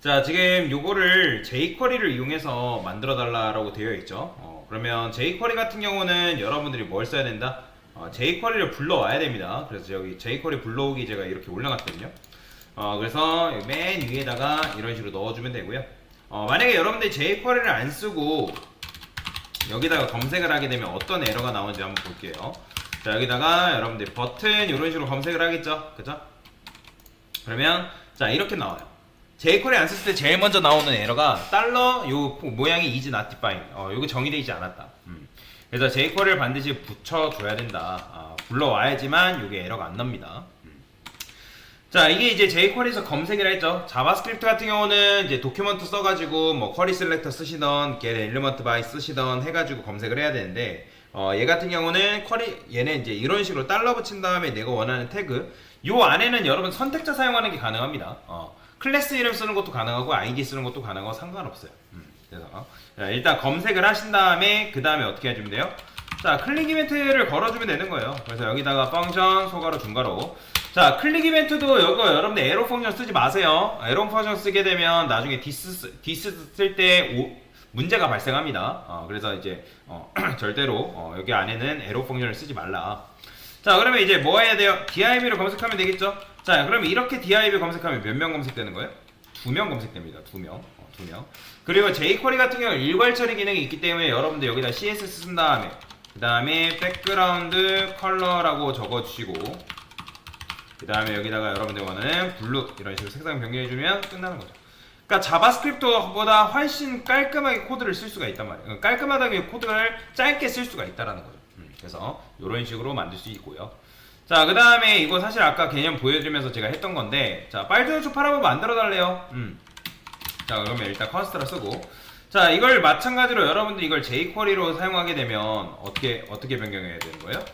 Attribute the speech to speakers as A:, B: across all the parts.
A: 자, 지금 요거를 jQuery를 이용해서 만들어 달라고 되어 있죠. 그러면 jQuery 같은 경우는 여러분들이 뭘 써야 된다? jQuery를 불러와야 됩니다. 그래서 여기 jQuery 불러오기 제가 이렇게 올려놨거든요. 그래서 여기 맨 위에다가 이런 식으로 넣어주면 되고요. 만약에 여러분들이 jQuery를 안 쓰고 여기다가 검색을 하게 되면 어떤 에러가 나오는지 한번 볼게요. 자, 여기다가 여러분들이 버튼 이런 식으로 검색을 하겠죠. 그죠? 그러면 자, 이렇게 나와요. jQuery 안 썼을 때 제일 먼저 나오는 에러가 달러 요 모양이 is not defined. 요거 정의되어 있지 않았다. 그래서 jQuery를 반드시 붙여줘야 된다. 불러와야지만 요게 에러가 안 납니다. 자, 이게 이제 jQuery에서 검색을 했죠. 자바스크립트 같은 경우는 이제 도큐먼트 써가지고 뭐 쿼리 셀렉터 쓰시던 get element by 쓰시던 해가지고 검색을 해야 되는데 얘 같은 경우는 얘는 이제 이런 식으로 달러 붙인 다음에 내가 원하는 태그 요 안에는 여러분 선택자 사용하는 게 가능합니다. 클래스 이름 쓰는 것도 가능하고 아이디 쓰는 것도 가능하고 상관없어요. 그래서 자, 일단 검색을 하신 다음에 그 다음에 어떻게 해주면 돼요? 자, 클릭 이벤트를 걸어주면 되는 거예요. 그래서 여기다가 펑션 소괄호 중괄호. 자, 클릭 이벤트도 이거 여러분들 에러 펑션 쓰지 마세요. 에러 펑션 쓰게 되면 나중에 디스 쓸 때 문제가 발생합니다. 그래서 이제 절대로 여기 안에는 에러 펑션을 쓰지 말라. 자, 그러면 이제 뭐 해야 돼요? DIV를 검색하면 되겠죠? 자, 그러면 이렇게 DIV 검색하면 몇 명 검색되는 거예요? 2명 검색됩니다. 2명. 2명. 그리고 jQuery 같은 경우는 일괄 처리 기능이 있기 때문에 여러분들 여기다 CSS 쓴 다음에 그 다음에 백그라운드 컬러라고 적어주시고 그 다음에 여기다가 여러분들 원하는 블루 이런 식으로 색상 변경해주면 끝나는 거죠. 그러니까 자바스크립트보다 훨씬 깔끔하게 코드를 쓸 수가 있단 말이에요. 깔끔하게 코드를 짧게 쓸 수가 있다라는 거죠. 그래서 이런 식으로 만들 수 있고요. 자, 그 다음에 이거 사실 아까 개념 보여드리면서 제가 했던 건데 자, 빨주노초 파라보 만들어 달래요. 자, 그러면 일단 컨스트라 쓰고 자, 이걸 마찬가지로 여러분들 이걸 jQuery로 사용하게 되면 어떻게 변경해야 되는 거예요?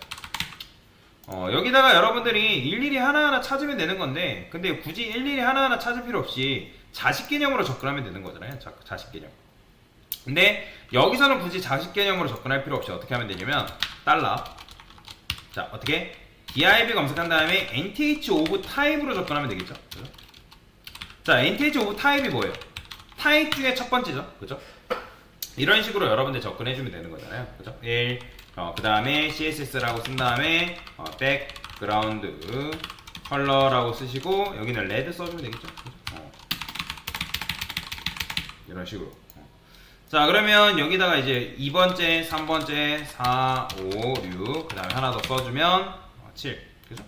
A: 여기다가 여러분들이 일일이 하나하나 찾으면 되는 건데 근데 굳이 일일이 하나하나 찾을 필요 없이 자식 개념으로 접근하면 되는 거잖아요. 자식 개념. 근데 여기서는 굳이 자식 개념으로 접근할 필요 없이 어떻게 하면 되냐면 달러 자, 어떻게? div 검색한 다음에 nth of type으로 접근하면 되겠죠. 그죠? 자, nth of type이 뭐예요? 타입 중에 첫 번째죠. 그죠? 이런 식으로 여러분들 접근해주면 되는 거잖아요. 그죠? 1, 그 다음에 CSS라고 쓴 다음에 백그라운드 컬러라고 쓰시고 여기는 레드 써주면 되겠죠. 이런 식으로. 자, 그러면 여기다가 이제 2번째, 3번째, 4, 5, 6, 그 다음에 하나 더 써주면 7. 그죠?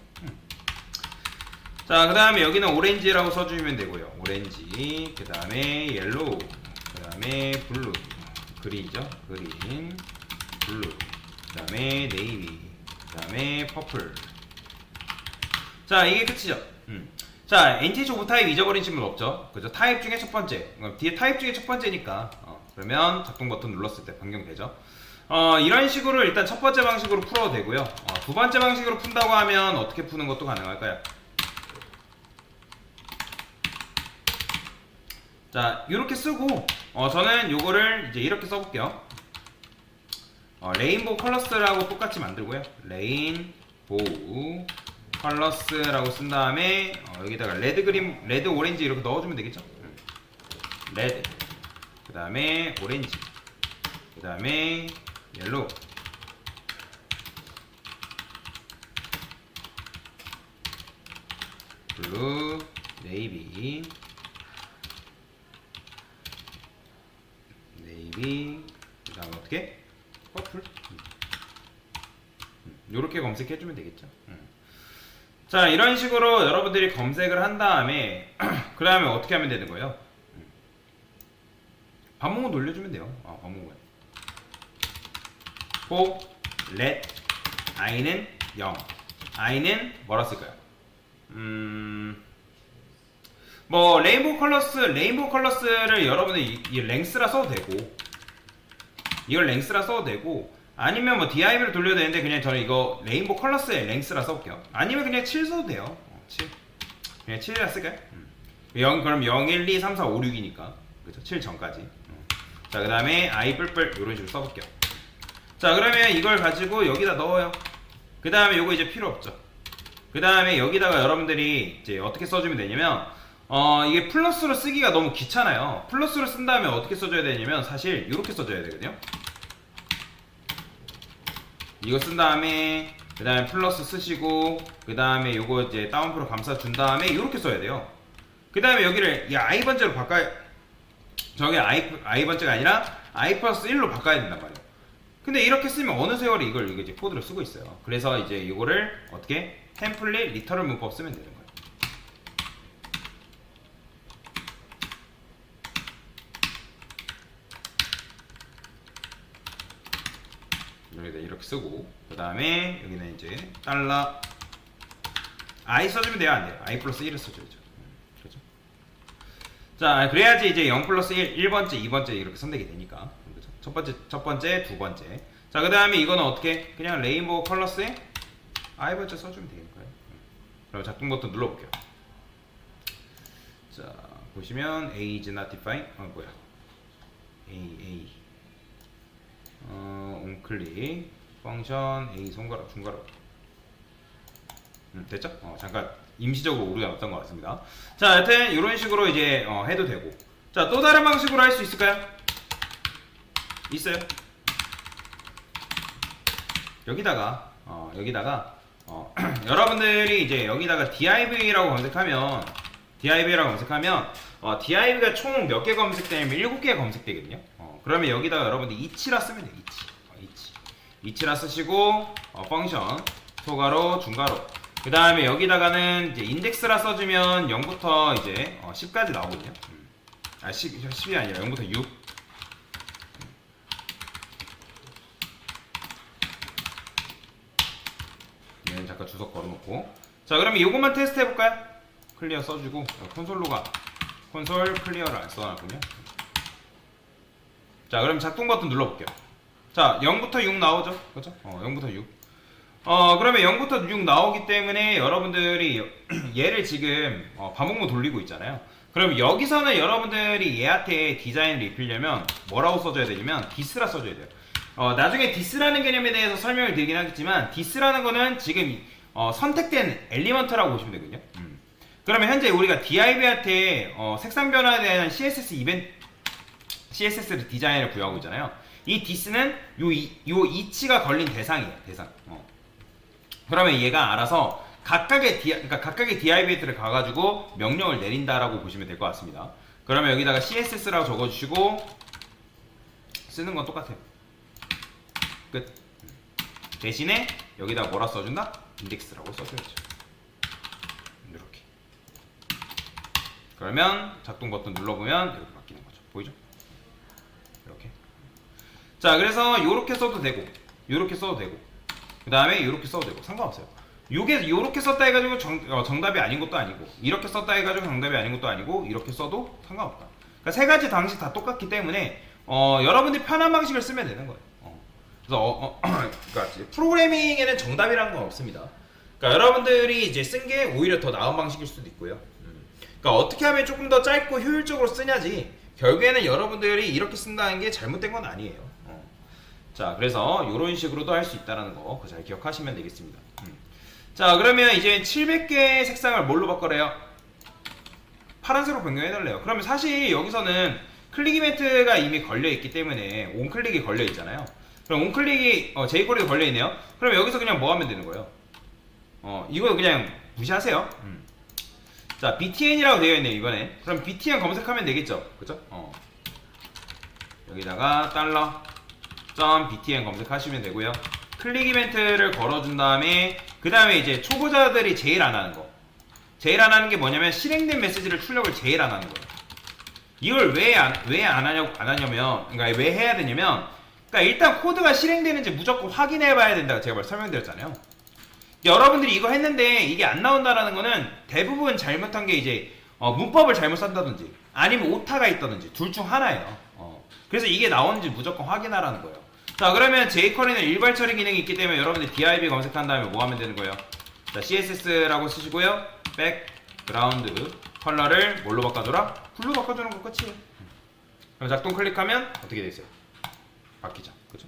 A: 자, 그 다음에 여기는 오렌지라고 써주시면 되고요. 오렌지, 그 다음에 옐로우, 그 다음에 블루, 그린이죠. 그린, 블루, 그 다음에 네이비, 그 다음에 퍼플. 자, 이게 끝이죠. 자, NTH 오브 타입 잊어버린 친구는 없죠. 그죠? 타입 중에 첫 번째. 뒤에 타입 중에 첫 번째니까. 그러면 작동 버튼 눌렀을 때 변경되죠. 이런 식으로 일단 첫 번째 방식으로 풀어도 되고요. 두 번째 방식으로 푼다고 하면 어떻게 푸는 것도 가능할까요? 자, 이렇게 쓰고, 저는 요거를 이제 이렇게 써볼게요. 레인보우 컬러스라고 똑같이 만들고요. 레인보우 컬러스라고 쓴 다음에 여기다가 레드 그린, 레드 오렌지 이렇게 넣어주면 되겠죠. 레드, 그 다음에 오렌지, 그 다음에 옐로우, 블루, 네이비, 그 다음에 어떻게? 퍼플. 요렇게 검색해주면 되겠죠. 자, 이런 식으로 여러분들이 검색을 한 다음에 그 다음에 어떻게 하면 되는 거예요? 반복문 돌려주면 돼요. 반복문. for let i는 0, i는 뭐라 쓸까요? 뭐 레인보우 컬러스를 여러분들이 이 랭스라 써도 되고 이걸 랭스라 써도 되고 아니면 뭐 div를 돌려도 되는데 그냥 저는 이거 레인보우 컬러스의 랭스라 써볼게요. 아니면 그냥 7 써도 돼요. 7 그냥 7이라 쓸까요? 0 그럼 0, 1, 2, 3, 4, 5, 6이니까 그죠? 7 전까지. 자, 그 다음에 i 뿔뿔 이런 식으로 써볼게요. 자, 그러면 이걸 가지고 여기다 넣어요. 그 다음에 요거 이제 필요 없죠. 그 다음에 여기다가 여러분들이 이제 어떻게 써주면 되냐면 이게 플러스로 쓰기가 너무 귀찮아요. 플러스로 쓴 다음에 어떻게 써줘야 되냐면 사실 이렇게 써줘야 되거든요. 이거 쓴 다음에 그 다음에 플러스 쓰시고 그 다음에 요거 이제 다운표로 감싸준 다음에 이렇게 써야 돼요. 그 다음에 여기를 이 i 번째로 바꿔야, 저게 i 번째가 아니라 i 플러스 1로 바꿔야 된단 말이에요. 근데 이렇게 쓰면 어느 세월에 이걸 이제 코드로 쓰고 있어요. 그래서 이제 이거를 어떻게 템플릿 리터럴 문법 쓰면 되는 거예요. 여기다 이렇게 쓰고 그 다음에 여기는 이제 달러 i 써주면 돼요, 안 돼요? i 플러스 1을 써줘야죠. 그렇죠? 자, 그래야지 이제 0 플러스 1, 1번째, 2번째 이렇게 선택이 되니까. 그렇죠? 첫 번째, 두 번째. 자, 그 다음에 이거는 어떻게? 그냥 레인보우 컬러스에 i 번째 써주면 되는 거예요. 그럼 작동 버튼 눌러볼게요. 자, 보시면 a is not defined. 뭐야? a onClick 펑션 a 손가락 중가락. 됐죠? 잠깐 임시적으로 오류가 났던 것 같습니다. 자, 여튼 이런 식으로 이제 해도 되고. 자, 또 다른 방식으로 할 수 있을까요? 있어요. 여기다가 여러분들이 이제 여기다가 div라고 검색하면 div가 총 몇 개 검색되냐면 7개 검색되거든요. 그러면 여기다가 여러분들 이치라 쓰면 돼요. 이치라 쓰시고 펑션 소가로 중가로 그 다음에 여기다가는 이제 인덱스라 써주면 0부터 이제 10까지 나오거든요. 10이 아니라 0부터 6. 네, 잠깐 주석 걸어놓고. 자, 그러면 이것만 테스트 해볼까요? 클리어 써주고 콘솔로가 콘솔 클리어를 안 써놨군요. 자, 그럼 작동 버튼 눌러볼게요. 자, 0부터 6 나오죠? 그렇죠? 0부터 6. 그러면 0부터 6 나오기 때문에 여러분들이 얘를 지금 반복문 돌리고 있잖아요. 그럼 여기서는 여러분들이 얘한테 디자인을 입히려면 뭐라고 써줘야 되냐면 디스라 써줘야 돼요. 나중에 디스라는 개념에 대해서 설명을 드리긴 하겠지만 디스라는 거는 지금 선택된 엘리먼트라고 보시면 되거든요. 그러면 현재 우리가 div한테 색상 변화에 대한 CSS 디자인을 부여하고 있잖아요. 이 디스는 요 이치가 걸린 대상이에요. 대상. 그러면 얘가 알아서 각각의 div한테 가가지고 명령을 내린다라고 보시면 될 것 같습니다. 그러면 여기다가 CSS라고 적어주시고 쓰는 건 똑같아요. 끝. 대신에 여기다 뭐라 써준다? 인덱스라고 써줘야죠. 이렇게. 그러면 작동 버튼 눌러보면 이렇게 바뀌는 거죠. 보이죠? 이렇게. 자, 그래서 요렇게 써도 되고 요렇게 써도 되고 그 다음에 요렇게 써도 되고 상관없어요. 요게 요렇게 썼다 해가지고 정답이 아닌 것도 아니고 이렇게 썼다 해가지고 정답이 아닌 것도 아니고 이렇게 써도 상관없다. 그러니까 세 가지 방식 다 똑같기 때문에 여러분들이 편한 방식을 쓰면 되는 거예요. 그래서 그러니까 프로그래밍에는 정답이라는 건 없습니다. 그러니까 여러분들이 이제 쓴 게 오히려 더 나은 방식일 수도 있고요. 그러니까 어떻게 하면 조금 더 짧고 효율적으로 쓰냐지 결국에는 여러분들이 이렇게 쓴다는 게 잘못된 건 아니에요. 자, 그래서 이런 식으로도 할 수 있다는 거 그거 잘 기억하시면 되겠습니다. 자, 그러면 이제 700개의 색상을 뭘로 바꿔래요? 파란색으로 변경해달래요. 그러면 사실 여기서는 클릭 이벤트가 이미 걸려있기 때문에 온클릭이 걸려있잖아요. 그럼 온클릭이 jQuery가 걸려있네요. 그럼 여기서 그냥 뭐 하면 되는 거예요? 이거 그냥 무시하세요. 자, btn이라고 되어있네요 이번에. 그럼 btn 검색하면 되겠죠? 그쵸? 여기다가 $.btn 검색하시면 되고요. 클릭 이벤트를 걸어준 다음에 그 다음에 이제 초보자들이 제일 안 하는 거. 제일 안 하는 게 뭐냐면 실행된 메시지를 출력을 제일 안 하는 거예요. 이걸 왜 안 하냐면, 그러니까 왜 해야 되냐면, 그러니까 일단 코드가 실행되는지 무조건 확인해 봐야 된다고 제가 설명드렸잖아요. 여러분들이 이거 했는데 이게 안 나온다라는 거는 대부분 잘못한 게 이제 문법을 잘못 쓴다든지 아니면 오타가 있다든지 둘 중 하나예요. 그래서 이게 나오는지 무조건 확인하라는 거예요. 자, 그러면 jQuery는 일괄 처리 기능이 있기 때문에 여러분들 div 검색한 다음에 뭐 하면 되는 거예요? 자, css라고 쓰시고요. 백그라운드 컬러를 뭘로 바꿔줘라? 블루 바꿔주는 거 끝이에요. 그럼 작동 클릭하면 어떻게 돼 있어요? 바뀌죠. 그죠?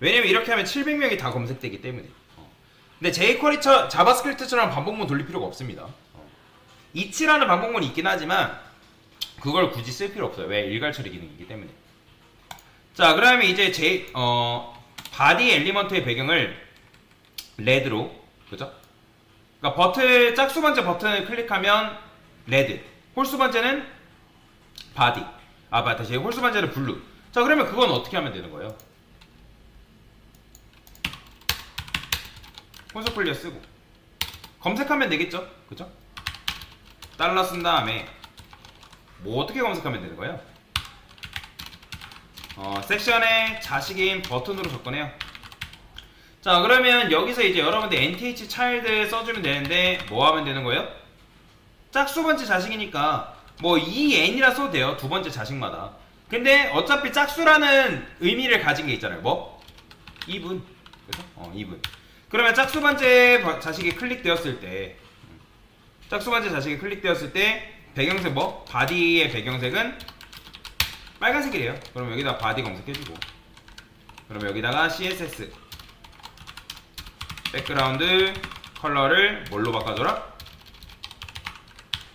A: 왜냐면 이렇게 하면 700명이 다 검색되기 때문에. 근데 jQuery 자바스크립트처럼 반복문 돌릴 필요가 없습니다. 이치라는 방법문이 있긴 하지만 그걸 굳이 쓸 필요 없어요. 왜? 일괄 처리 기능이기 때문에. 자, 그러면 이제 바디 엘리먼트의 배경을 레드로, 그죠? 그러니까 짝수 번째 버튼을 클릭하면 레드, 홀수 번째는 바디, 다시 홀수 번째는 블루. 자, 그러면 그건 어떻게 하면 되는 거예요? 콘솔 클리어 쓰고 검색하면 되겠죠? 그죠? 달러 쓴 다음에 뭐 어떻게 검색하면 되는 거예요? 섹션에 자식인 버튼으로 접근해요. 자, 그러면 여기서 이제 여러분들 nth child 써주면 되는데 뭐 하면 되는 거예요? 짝수 번째 자식이니까 뭐 n이라 써도 돼요. 두 번째 자식마다. 근데 어차피 짝수라는 의미를 가진 게 있잖아요. 뭐? 2분. 그죠? 2분. 그러면 짝수 번째 자식이 클릭되었을 때 배경색 뭐? 바디의 배경색은 빨간색이래요. 그럼 여기다 바디 검색해주고, 그럼 여기다가 CSS 백그라운드 컬러를 뭘로 바꿔줘라?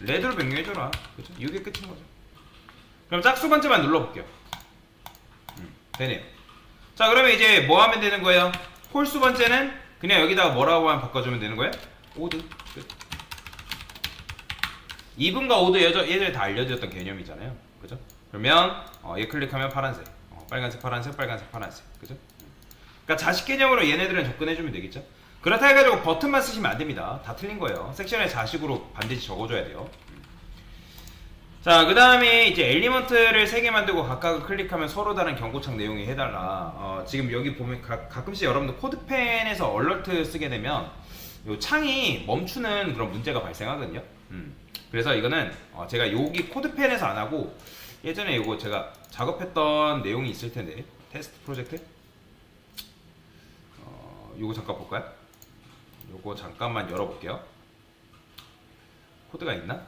A: 레드로 변경해줘라. 그죠? 이게 끝인 거죠. 그럼 짝수 번째만 눌러볼게요. 되네요. 자, 그러면 이제 뭐 하면 되는 거예요? 홀수 번째는 그냥 여기다가 뭐라고만 바꿔주면 되는 거예요? 오드. 끝. 2분과 오드 예전에 다 알려드렸던 개념이잖아요. 그죠? 그러면 얘 클릭하면 파란색, 빨간색, 파란색, 빨간색, 파란색. 그죠? 그러니까 자식 개념으로 얘네들은 접근해주면 되겠죠? 그렇다 해가지고 버튼만 쓰시면 안 됩니다. 다 틀린 거예요. 섹션에 자식으로 반드시 적어줘야 돼요. 자, 그 다음에 이제 엘리먼트를 3개 만들고 각각을 클릭하면 서로 다른 경고창 내용이 해달라. 지금 여기 보면 가끔씩 여러분들 코드펜에서 얼러트 쓰게 되면 요 창이 멈추는 그런 문제가 발생하거든요. 그래서 이거는 제가 여기 코드펜에서 안 하고 예전에 이거 제가 작업했던 내용이 있을 텐데, 테스트 프로젝트? 요거 잠깐 볼까요? 요거 잠깐만 열어볼게요. 코드가 있나?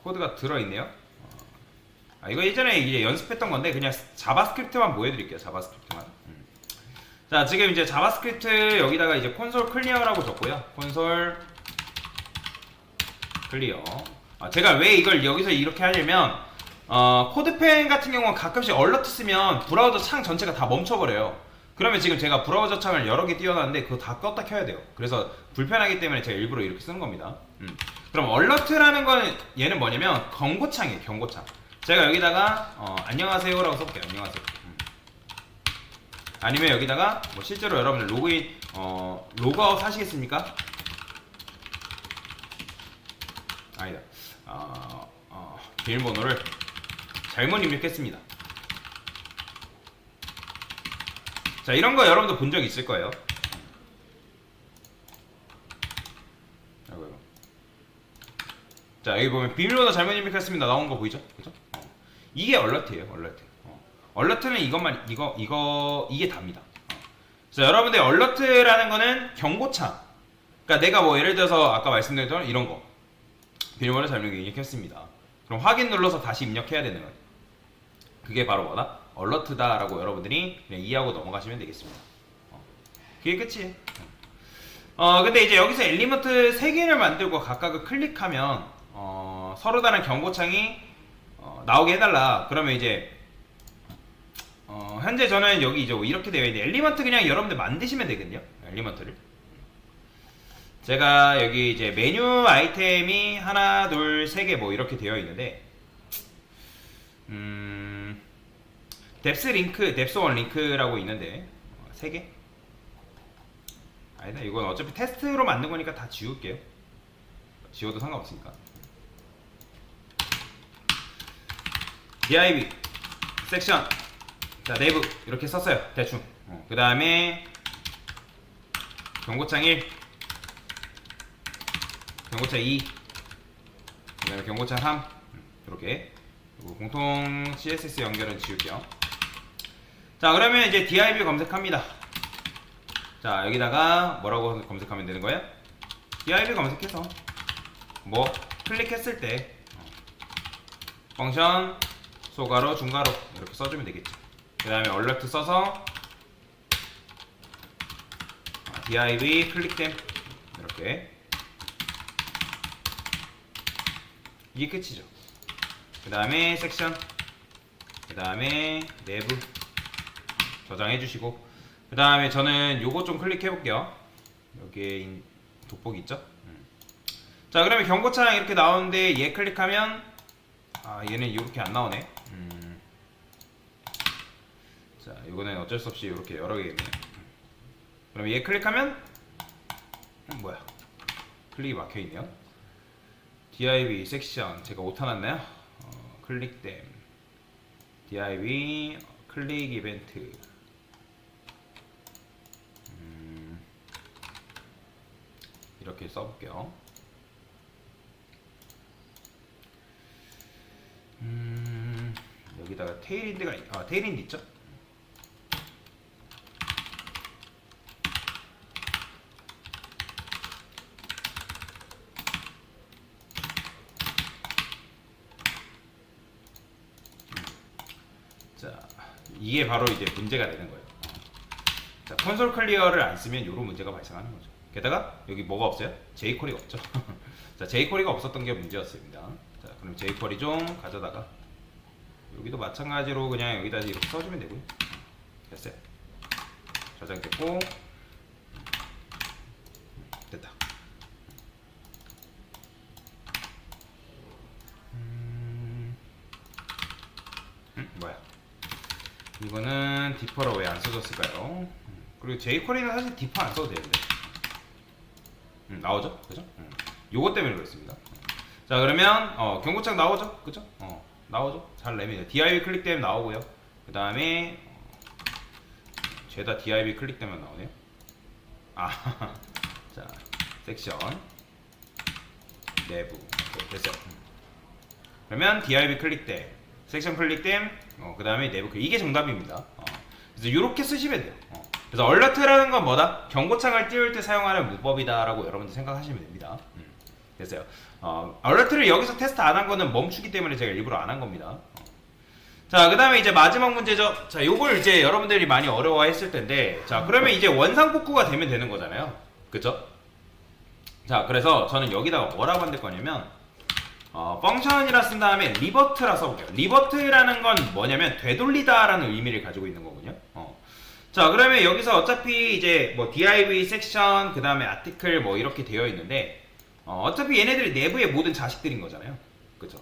A: 코드가 들어있네요. 이거 예전에 이제 연습했던 건데 그냥 자바스크립트만 보여드릴게요. 자바스크립트만. 자, 지금 이제 자바스크립트 여기다가 이제 콘솔 클리어라고 적고요. 콘솔 클리어. 제가 왜 이걸 여기서 이렇게 하냐면 코드펜 같은 경우는 가끔씩 얼러트 쓰면 브라우저 창 전체가 다 멈춰버려요. 그러면 지금 제가 브라우저 창을 여러 개 띄워놨는데 그거 다 껐다 켜야 돼요. 그래서 불편하기 때문에 제가 일부러 이렇게 쓰는 겁니다. 그럼 얼러트라는 거는 얘는 뭐냐면 경고창이에요. 경고창. 제가 여기다가 안녕하세요 라고 써볼게요. 안녕하세요. 아니면 여기다가 뭐 실제로 여러분들 로그인 로그아웃 하시겠습니까? 아니다. 비밀번호를 잘못 입력했습니다. 자, 이런 거 여러분도 본 적 있을 거예요. 자, 여기 보면 비밀번호 잘못 입력했습니다 나온 거 보이죠? 그죠? 이게 얼러트예요. 얼러트. 얼러트는 이게 답니다. 그래서 여러분들 얼러트라는 거는 경고창. 그러니까 내가 뭐 예를 들어서 아까 말씀드렸던 이런 거 비밀번호 잘못 입력했습니다. 그럼 확인 눌러서 다시 입력해야 되는 거예요. 그게 바로 뭐다? 얼러트다라고 여러분들이 그냥 이해하고 넘어가시면 되겠습니다. 그게 끝이에요. 근데 이제 여기서 엘리먼트 3개를 만들고 각각을 클릭하면 서로 다른 경고창이 나오게 해달라. 그러면 이제 현재 저는 여기 이제 이렇게 되어 있는데 엘리먼트 그냥 여러분들 만드시면 되거든요. 엘리먼트를 제가 여기 이제 메뉴 아이템이 하나, 둘, 3개 뭐 이렇게 되어 있는데 뎁스 링크, 뎁스 원 링크라고 있는데 3개? 아니다, 이건 어차피 테스트로 만든 거니까 다 지울게요. 지워도 상관없으니까. div 섹션, 자 네이브 이렇게 썼어요. 대충. 그 다음에 경고창 1, 경고창 2, 그 다음에 경고창 3 이렇게. 그리고 공통 CSS 연결은 지울게요. 자, 그러면 이제 div 검색합니다. 자, 여기다가 뭐라고 검색하면 되는 거예요? div 검색해서 뭐 클릭했을 때 펑션 소괄호 중괄호 이렇게 써주면 되겠죠. 그 다음에 얼러트 써서 div 클릭됨 이렇게. 이게 끝이죠. 그 다음에 섹션, 그 다음에 내부 저장해 주시고, 그 다음에 저는 요거 좀 클릭해 볼게요. 여기에 돋보기 있죠? 자, 그러면 경고창 이렇게 나오는데 얘 클릭하면 얘는 이렇게 안 나오네. 자, 이거는 어쩔 수 없이 이렇게 여러 개겠네요. 그럼 얘 클릭하면 뭐야? 클릭이 막혀 있네요. div 섹션 제가 오타났나요? 클릭됨 div 클릭 이벤트. 이렇게 써볼게요. 여기다가 테일인드 있죠? 자, 이게 바로 이제 문제가 되는 거예요. 자, 콘솔 클리어를 안 쓰면 이런 문제가 발생하는 거죠. 게다가 여기 뭐가 없어요? jQuery가 없죠. 자, jQuery가 없었던 게 문제였습니다. 자, 그럼 jQuery 좀 가져다가 여기도 마찬가지로 그냥 여기다 이렇게 써주면 되고요. 됐어요. 저장됐고 됐다. 뭐야? 이거는 디퍼로 왜 안 써졌을까요? 그리고 jQuery는 사실 디퍼 안 써도 되는데. 나오죠? 그죠? 요것 때문에 그렇습니다. 자, 그러면 경고창 나오죠? 그죠? 나오죠? 잘 내면 div 클릭되면 나오고요. 그 다음에 죄다 div 클릭되면 나오네요. 자, 섹션 내부 됐어요. 그러면 div 클릭됨, 섹션 클릭됨, 그 다음에 내부 이게 정답입니다. 그래서 이렇게 쓰시면 돼요. 그래서 얼러트라는 건 뭐다? 경고창을 띄울 때 사용하는 문법이다라고 여러분들 생각하시면 됩니다. 됐어요. 얼러트를 여기서 테스트 안 한 거는 멈추기 때문에 제가 일부러 안 한 겁니다. 자, 그 다음에 이제 마지막 문제죠. 자, 요걸 이제 여러분들이 많이 어려워했을 텐데, 자, 그러면 이제 원상복구가 되면 되는 거잖아요. 그쵸? 자, 그래서 저는 여기다가 뭐라고 만들 거냐면, 펑션이라 쓴 다음에 리버트라 써볼게요. 리버트라는 건 뭐냐면 되돌리다라는 의미를 가지고 있는 거군요. 자, 그러면 여기서 어차피 이제 뭐 div 섹션 그 다음에 아티클 뭐 이렇게 되어 있는데 어차피 얘네들이 내부의 모든 자식들인 거잖아요. 그쵸?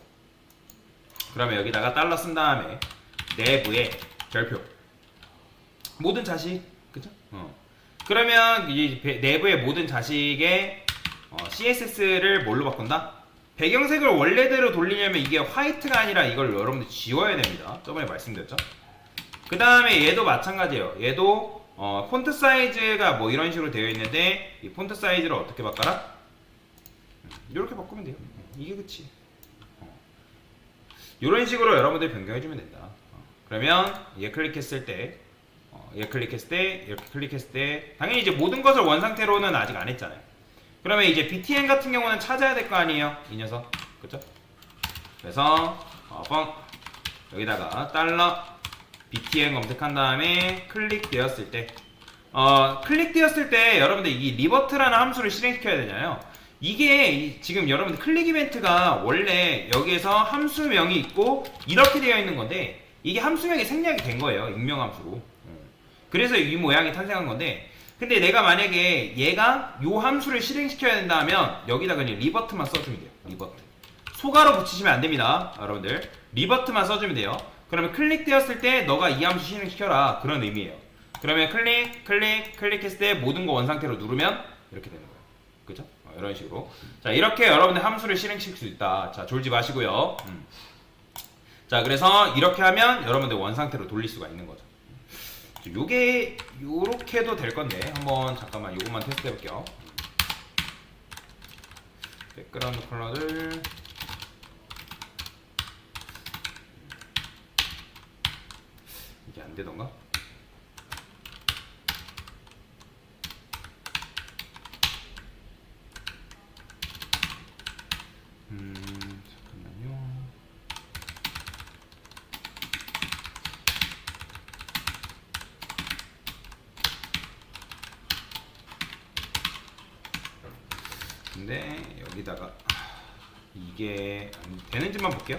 A: 그러면 여기다가 달러 쓴 다음에 내부의 별표 모든 자식. 그쵸? 그러면 이 내부의 모든 자식의 CSS를 뭘로 바꾼다? 배경색을 원래대로 돌리려면 이게 화이트가 아니라 이걸 여러분들 지워야 됩니다. 저번에 말씀드렸죠? 그 다음에 얘도 마찬가지예요. 얘도 폰트 사이즈가 뭐 이런 식으로 되어 있는데 이 폰트 사이즈를 어떻게 바꿔라? 이렇게 바꾸면 돼요. 이게 그치. 이런 식으로 여러분들 변경해주면 된다. 그러면 얘 클릭했을 때, 얘 클릭했을 때, 이렇게 클릭했을 때 당연히 이제 모든 것을 원상태로는 아직 안 했잖아요. 그러면 이제 btn 같은 경우는 찾아야 될 거 아니에요, 이 녀석. 그쵸? 그래서 여기다가 달러 btn 검색한 다음에 클릭되었을 때 클릭되었을 때 여러분들 이 리버트라는 함수를 실행시켜야 되잖아요. 이게 지금 여러분들 클릭 이벤트가 원래 여기에서 함수명이 있고 이렇게 되어 있는 건데 이게 함수명이 생략이 된 거예요, 익명 함수로. 그래서 이 모양이 탄생한 건데, 근데 내가 만약에 얘가 요 함수를 실행시켜야 된다면 여기다 그냥 리버트만 써주면 돼요. 리버트 소가로 붙이시면 안 됩니다, 여러분들. 리버트만 써주면 돼요. 그러면 클릭되었을 때 너가 이 함수 실행시켜라, 그런 의미예요. 그러면 클릭했을 때 모든 거 원상태로 누르면 이렇게 되는 거예요. 그죠? 이런 식으로. 자, 이렇게 여러분들 함수를 실행시킬 수 있다. 자, 졸지 마시고요. 자, 그래서 이렇게 하면 여러분들 원상태로 돌릴 수가 있는 거죠. 요게 요렇게도 될 건데 한번 잠깐만 요것만 테스트 해볼게요. 백그라운드 컬러를 이게 안 되던가? 잠깐만요. 되는데 여기다가 이게 되는지만 볼게요.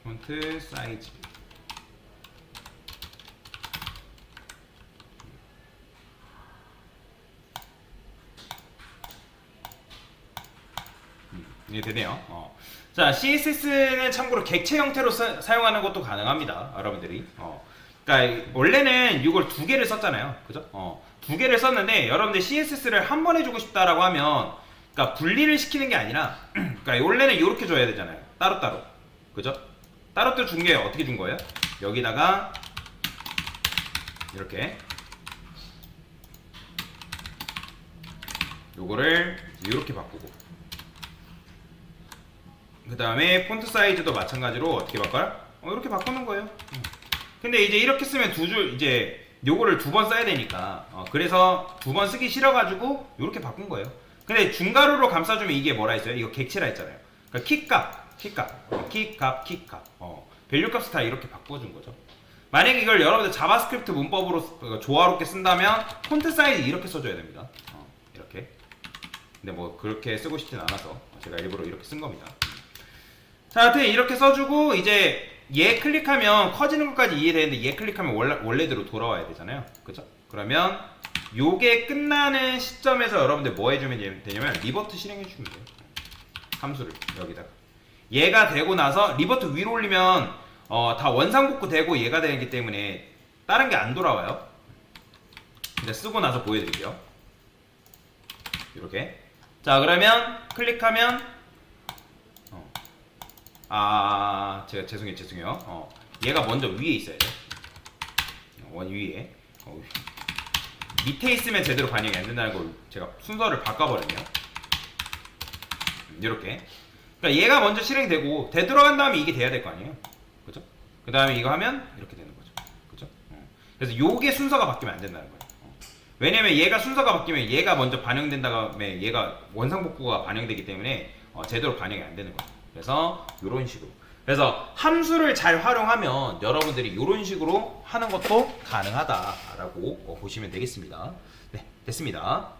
A: 폰트 사이즈 이게 되네요. 자, CSS는 참고로 객체 형태로 사용하는 것도 가능합니다, 여러분들이. 그러니까 원래는 이걸 두 개를 썼잖아요, 그죠? 두 개를 썼는데 여러분들 CSS를 한 번 해주고 싶다라고 하면, 그러니까 분리를 시키는 게 아니라, 그러니까 원래는 이렇게 줘야 되잖아요, 따로따로, 그죠? 따로따로 준 게 어떻게 준 거예요? 여기다가 이렇게 요거를 이렇게 바꾸고, 그 다음에 폰트 사이즈도 마찬가지로 어떻게 바꿔요? 이렇게 바꾸는 거예요. 근데 이제 이렇게 쓰면 두 줄, 이제 요거를 두 번 써야 되니까, 그래서 두 번 쓰기 싫어가지고 이렇게 바꾼 거예요. 근데 중괄호로 감싸주면 이게 뭐라 했어요? 이거 객체라 했잖아요. 그러니까 키값, 밸류 값을 다 이렇게 바꿔준 거죠. 만약에 이걸 여러분들 자바스크립트 문법으로 조화롭게 쓴다면 폰트 사이즈 이렇게 써줘야 됩니다. 이렇게. 근데 뭐 그렇게 쓰고 싶진 않아서 제가 일부러 이렇게 쓴 겁니다. 자, 하여튼 이렇게 써주고, 이제 얘 클릭하면 커지는 것까지 이해되는데 얘 클릭하면 원래대로 돌아와야 되잖아요, 그죠? 그러면 요게 끝나는 시점에서 여러분들 뭐 해주면 되냐면 리버트 실행해주면 돼요. 함수를 여기다가 얘가 되고 나서 리버트 위로 올리면 다 원상복구 되고 얘가 되기 때문에 다른 게 안 돌아와요. 근데 쓰고 나서 보여드릴게요. 이렇게. 자, 그러면 클릭하면 제가 죄송해요. 얘가 먼저 위에 있어야 돼. 원 위에. 밑에 있으면 제대로 반영이 안 된다는 걸 제가 순서를 바꿔버렸네요. 이렇게. 그러니까 얘가 먼저 실행이 되고 되돌아간 다음에 이게 돼야 될 거 아니에요, 그죠? 그 다음에 이거 하면 이렇게 되는 거죠, 그죠? 그래서 요게 순서가 바뀌면 안 된다는 거예요. 왜냐면 얘가 순서가 바뀌면 얘가 먼저 반영된 다음에 얘가 원상복구가 반영되기 때문에 제대로 반영이 안 되는 거예요. 그래서 이런 식으로. 그래서 함수를 잘 활용하면 여러분들이 이런 식으로 하는 것도 가능하다라고 보시면 되겠습니다. 네, 됐습니다.